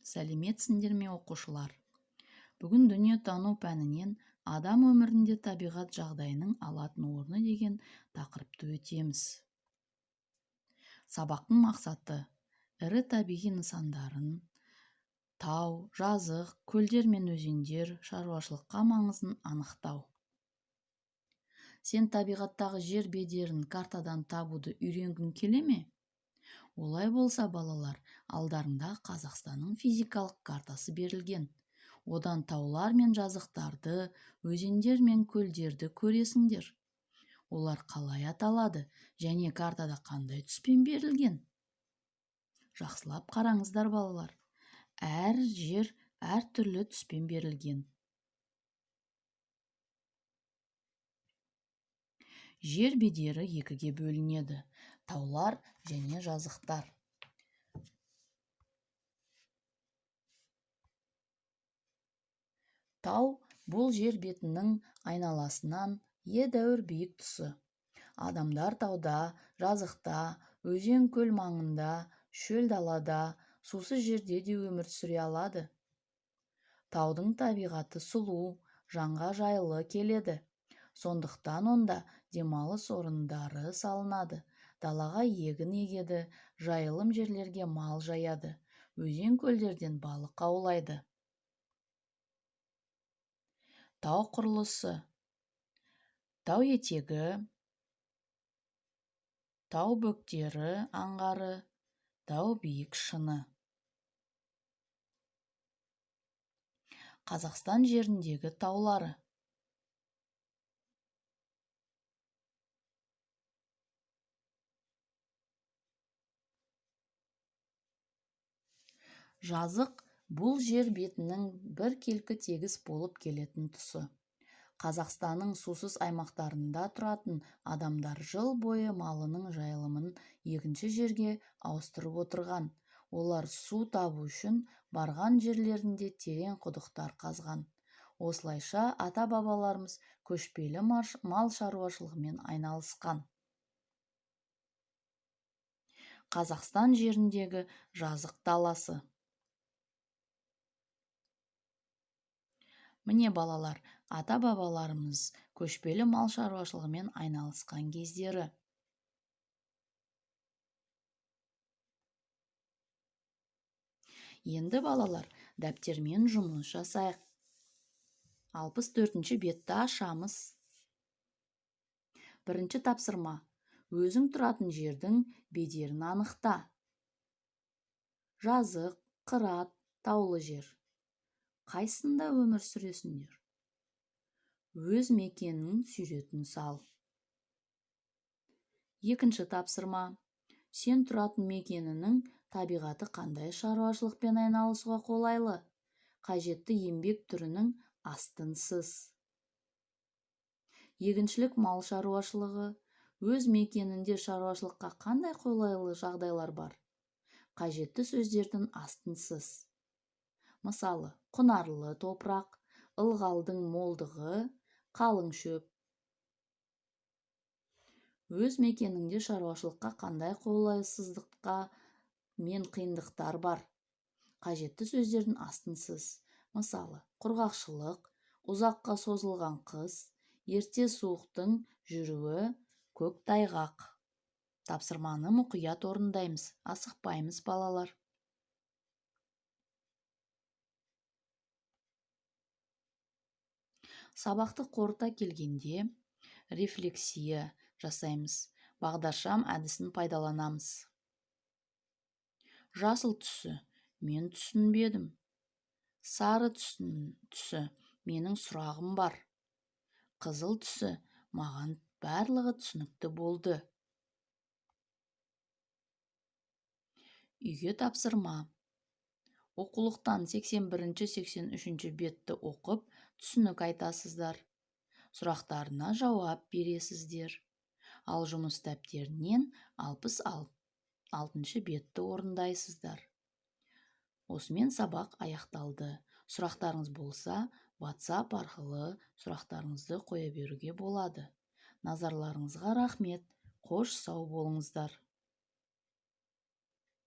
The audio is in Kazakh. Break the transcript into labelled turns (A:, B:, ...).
A: Сәлеметсіңдер ме оқушылар? Бүгін дүниетану пәнінен адам өмірінде табиғат жағдайының алатын орны деген тақырыпты өтеміз. Сабақтың мақсаты ірі табиғи нысандарын, тау, жазық, көлдер мен өзендер шаруашылыққа маңызын анықтау. Сен табиғаттағы жер бедерін картадан табуды үйренгің келе ме? Олай болса, балалар, алдарында Қазақстанның физикалық картасы берілген. Одан таулар мен жазықтарды, өзендер мен көлдерді көресіңдер. Олар қалай аталады және картада қандай түспен берілген? Жақсылап қараңыздар, балалар. Әр жер әр түрлі түспен берілген. Жер бедері екіге бөлінеді: таулар және жазықтар. Тау бұл жер бетінің айналасынан едәуір биік тұсы. Адамдар тауда, жазықта, өзен-көл маңында, шөл далада, сусыз жерде де өмір сүре алады. Таудың табиғаты сұлу, жанға жайлы келеді. Сондықтан онда демалыс орындары салынады. Далаға егін егеді, жайылым жерлерге мал жаяды, өзен-көлдерден балық аулайды. Тау құрылысы: тау етегі, тау бөктері аңғары, тау биік шыңы. Қазақстан жеріндегі таулары: жазық бұл жер бетінің біркелкі тегіс болып келетін тұсы. Қазақстанның сусыз аймақтарында тұратын адамдар жыл бойы малының жайылымын екінші жерге ауыстырып отырған. Олар су табу үшін барған жерлерінде терең құдықтар қазған. Осылайша ата-бабаларымыз көшпелі мал шаруашылығымен айналысқан. Қазақстан жеріндегі жазық даласы. Міне, балалар, ата-бабаларымыз көшпелі мал шаруашылығымен айналысқан кездері. Енді, балалар, дәптермен жұмыс жасайық. 64-ші бетті ашамыз. Бірінші тапсырма: өзің тұратын жердің бедерін анықта. Жазық, қырат, таулы жер. Қайсында өмір сүресіңдер? Өз мекенінің суретін сал. Екінші тапсырма: сен тұратын мекенінің табиғаты қандай шаруашылықпен айналысуға қолайлы? Қажетті еңбек түрінің астынсыз. Егіншілік мал шаруашылығы. Өз мекенінде шаруашылыққа қандай қолайлы жағдайлар бар? Қажетті сөздердің астынсыз. Мысалы, құнарлы топырақ, ылғалдың молдығы, қалың шөп. Өз мекеніңде шаруашылыққа қандай қолайсыздыққа мен қиындықтар бар? Қажетті сөздердің астынсыз. Мысалы, құрғақшылық, ұзаққа созылған қыс, ерте суықтың жүруі, көктайғақ. Тапсырманы мұқият орындаймыз, асықпаймыз, балалар. Сабақты қорыта келгенде рефлексия жасаймыз, бағдаршам әдісін пайдаланамыз. Жасыл түсі: мен түсінбедім. Сары түсі: менің сұрағым бар. Қызыл түсі: маған барлығы түсінікті болды. Үйге тапсырма: оқулықтан 81-83 бетті оқып, түсінік айтасыздар. Сұрақтарына жауап бересіздер. Ал жұмыс дәптерінен 66 бетті орындайсыздар. Осымен сабақ аяқталды. Сұрақтарыңыз болса, WhatsApp арқылы сұрақтарыңызды қоя беруге болады. Назарларыңызға рахмет. Қош сау болыңыздар.